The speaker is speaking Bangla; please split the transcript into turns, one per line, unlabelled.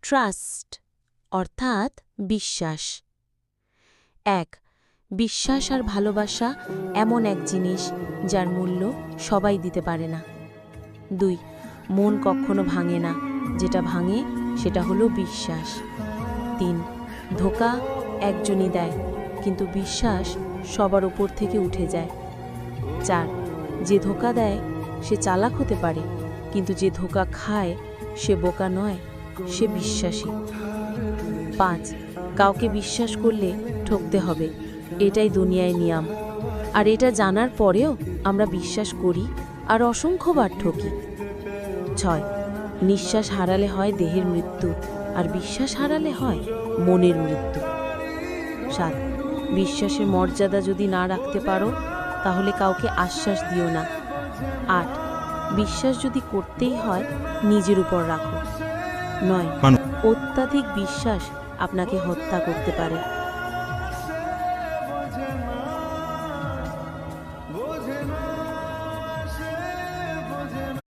ট্রাস্ট অর্থাৎ বিশ্বাস। 1. বিশ্বাস আর ভালোবাসা এমন এক জিনিস যার মূল্য সবাই দিতে পারে না। 2. মন কখনো ভাঙে না, যেটা ভাঙে সেটা হলো বিশ্বাস। 3. ধোঁকা একজনই দেয়, কিন্তু বিশ্বাস সবার উপর থেকে উঠে যায়। 4. যে ধোঁকা দেয় সে চালাক হতে পারে, কিন্তু যে ধোঁকা খায় সে বোকা নয়, সে বিশ্বাসী। 5. কাউকে বিশ্বাস করলে ঠকতে হবে, এটাই দুনিয়ায় নিয়ম। আর এটা জানার পরেও আমরা বিশ্বাস করি আর অসংখ্যবার ঠকি। 6. নিঃশ্বাস হারালে হয় দেহের মৃত্যু, আর বিশ্বাস হারালে হয় মনের মৃত্যু। 7. বিশ্বাসের মর্যাদা যদি না রাখতে পারো তাহলে কাউকে আশ্বাস দিও না। 8. বিশ্বাস যদি করতেই হয় নিজের উপর রাখো। 9. অত্যাধিক বিশ্বাস আপনাকে হত্যা করতে পারে।